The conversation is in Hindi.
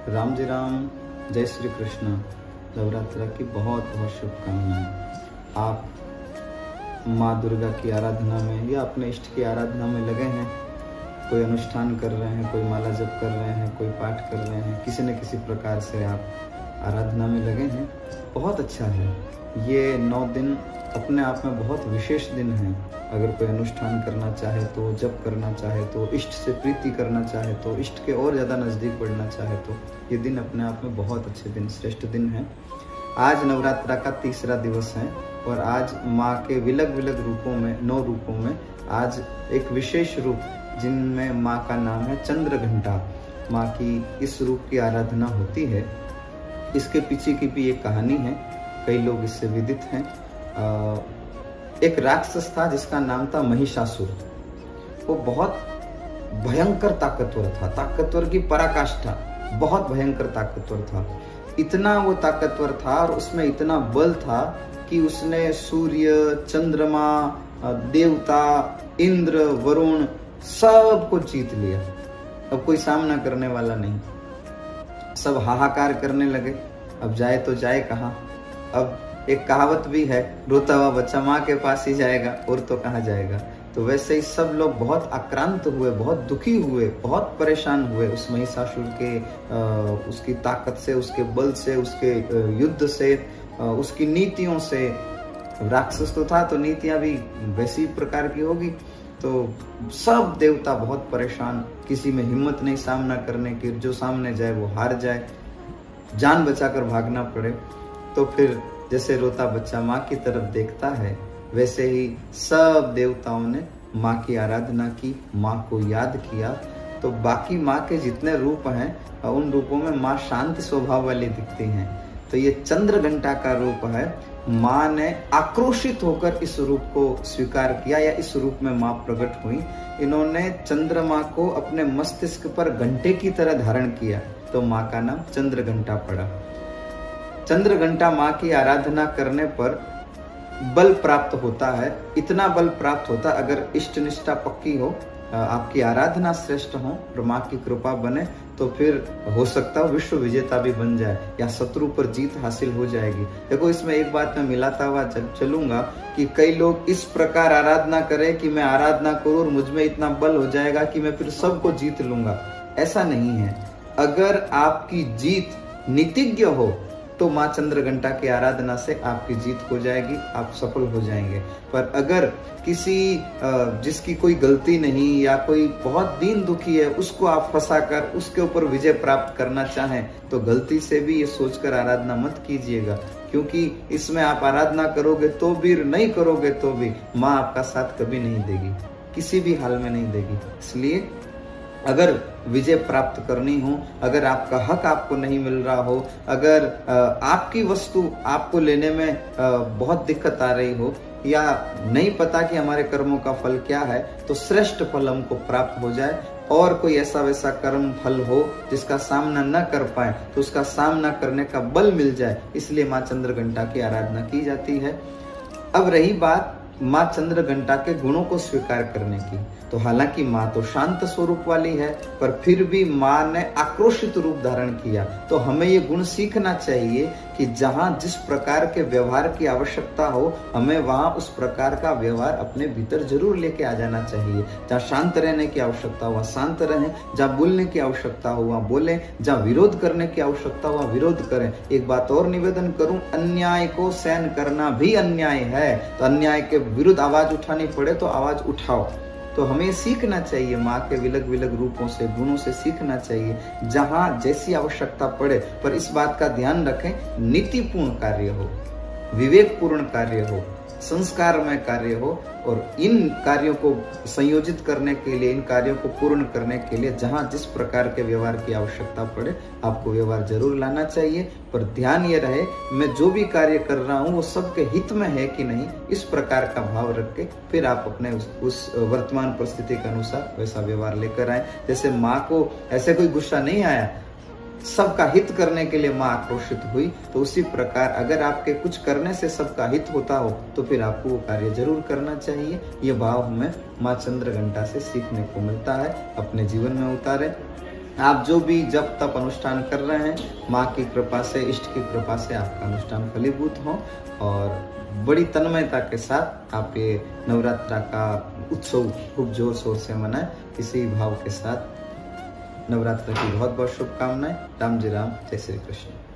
राम जी राम, जय श्री कृष्ण। नवरात्र की बहुत बहुत शुभकामनाएं। आप माँ दुर्गा की आराधना में या अपने इष्ट की आराधना में लगे हैं। कोई अनुष्ठान कर रहे हैं, कोई माला जप कर रहे हैं, कोई पाठ कर रहे हैं, किसी न किसी प्रकार से आप आराधना में लगे हैं। बहुत अच्छा है। ये 9 दिन अपने आप में बहुत विशेष दिन हैं। अगर कोई अनुष्ठान करना चाहे तो, जप करना चाहे तो, इष्ट से प्रीति करना चाहे तो, इष्ट के और ज़्यादा नज़दीक बढ़ना चाहे तो, ये दिन अपने आप में बहुत अच्छे दिन, श्रेष्ठ दिन हैं। आज नवरात्रा का तीसरा दिवस है और आज माँ के विलग विलग रूपों में, 9 रूपों में आज एक विशेष रूप जिनमें माँ का नाम है चंद्रघंटा। माँ की इस रूप की आराधना होती है। इसके पीछे की भी एक कहानी है, कई लोग इससे विदित हैं। एक राक्षस था जिसका नाम था महिषासुर। वो बहुत भयंकर ताकतवर था, ताकतवर की पराकाष्ठा, बहुत भयंकर ताकतवर था। इतना वो ताकतवर था और उसमें इतना बल था कि उसने सूर्य, चंद्रमा, देवता, इंद्र, वरुण सबको जीत लिया। अब कोई सामना करने वाला नहीं। सब हाहाकार करने लगे, अब जाए तो जाए कहाँ। अब एक कहावत भी है, रोता हुआ बच्चा माँ के पास ही जाएगा और तो कहाँ जाएगा। तो वैसे ही सब लोग बहुत आक्रांत हुए, बहुत दुखी हुए, बहुत परेशान हुए उस महिषासुर के उसकी ताकत से, उसके बल से, उसके युद्ध से, उसकी नीतियों से। राक्षस तो था तो नीतियां भी वैसी प्रकार की होगी। तो सब देवता बहुत परेशान, किसी में हिम्मत नहीं सामना करने की, जो सामने जाए वो हार जाए, जान बचाकर भागना पड़े। तो फिर जैसे रोता बच्चा माँ की तरफ देखता है, वैसे ही सब देवताओं ने माँ की आराधना की, माँ को याद किया। तो बाकी माँ के जितने रूप हैं उन रूपों में माँ शांत स्वभाव वाली दिखती हैं। तो ये चंद्रघंटा का रूप है। माँ ने आक्रोशित होकर इस रूप को स्वीकार किया या इस रूप में माँ प्रकट हुई। इन्होंने चंद्रमा को अपने मस्तिष्क पर घंटे की तरह धारण किया, तो माँ का नाम चंद्रघंटा पड़ा। चंद्रघंटा माँ की आराधना करने पर बल प्राप्त होता है। इतना बल प्राप्त होता है, अगर इष्ट निष्ठा पक्की हो, आपकी आराधना श्रेष्ठ हो और माँ की कृपा बने, तो फिर हो सकता है विश्व विजेता भी बन जाए या शत्रु पर जीत हासिल हो जाएगी। देखो, इसमें एक बात मैं मिलाता हुआ चलूंगा कि कई लोग इस प्रकार आराधना करें कि मैं आराधना करूं और मुझ में इतना बल हो जाएगा कि मैं फिर सबको जीत लूंगा। ऐसा नहीं है। अगर आपकी जीत नीतिज्ञ हो तो माँ चंद्रघंटा की आराधना से आपकी जीत हो जाएगी, आप सफल हो जाएंगे। पर अगर किसी जिसकी कोई गलती नहीं या कोई बहुत दीन दुखी है, उसको आप फंसाकर उसके ऊपर विजय प्राप्त करना चाहें, तो गलती से भी ये सोचकर आराधना मत कीजिएगा, क्योंकि इसमें आप आराधना करोगे तो भी, नहीं करोगे तो भी, माँ आपका साथ कभी नहीं देगी, किसी भी हाल में नहीं देगी। इसलिए अगर विजय प्राप्त करनी हो, अगर आपका हक आपको नहीं मिल रहा हो, अगर आपकी वस्तु आपको लेने में बहुत दिक्कत आ रही हो, या नहीं पता कि हमारे कर्मों का फल क्या है, तो श्रेष्ठ फल हमको प्राप्त हो जाए। और कोई ऐसा वैसा कर्म फल हो जिसका सामना न कर पाए, तो उसका सामना करने का बल मिल जाए, इसलिए माँ चंद्रघंटा की आराधना की जाती है। अब रही बात माँ चंद्रघंटा के गुणों को स्वीकार करने की, तो हालांकि माँ तो शांत स्वरूप वाली है, पर फिर भी माँ ने आक्रोशित रूप धारण किया। तो हमें ये गुण सीखना चाहिए कि जहाँ जिस प्रकार के व्यवहार की आवश्यकता हो, हमें वहाँ उस प्रकार का व्यवहार अपने भीतर जरूर लेके आ जाना चाहिए। जहाँ शांत रहने की आवश्यकता हो वहाँ शांत रहें, जहाँ बोलने की आवश्यकता हो वहाँ बोलें, जहाँ विरोध करने की आवश्यकता हो वहाँ विरोध करें। एक बात और निवेदन करूं, अन्याय को सहन करना भी अन्याय है, तो अन्याय के विरुद्ध आवाज उठानी पड़े तो आवाज उठाओ। तो हमें सीखना चाहिए, माँ के विलग विलग रूपों से, गुणों से सीखना चाहिए, जहाँ जैसी आवश्यकता पड़े। पर इस बात का ध्यान रखें, नीतिपूर्ण कार्य हो, विवेकपूर्ण कार्य हो, संस्कारमय कार्य हो, और इन कार्यों को संयोजित करने के लिए, इन कार्यों को पूर्ण करने के लिए जहाँ जिस प्रकार के व्यवहार की आवश्यकता पड़े, आपको व्यवहार जरूर लाना चाहिए। पर ध्यान ये रहे, मैं जो भी कार्य कर रहा हूँ वो सबके हित में है कि नहीं, इस प्रकार का भाव रख के फिर आप अपने उस वर्तमान परिस्थिति के अनुसार वैसा व्यवहार लेकर आए। जैसे माँ को ऐसे कोई गुस्सा नहीं आया, सबका हित करने के लिए माँ आक्रोशित हुई, तो उसी प्रकार अगर आपके कुछ करने से सबका हित होता हो तो फिर आपको वो कार्य जरूर करना चाहिए। ये भाव हमें माँ चंद्रघंटा से सीखने को मिलता है। अपने जीवन में उतारें। आप जो भी जब तप अनुष्ठान कर रहे हैं, माँ की कृपा से, इष्ट की कृपा से आपका अनुष्ठान फलीभूत हो और बड़ी तन्मयता के साथ आप ये नवरात्रा का उत्सव खूब जोर शोर से मनाएं। इसी भाव के साथ नवरात्र की बहुत बहुत शुभकामनाएं। राम जी राम, जय श्री कृष्ण।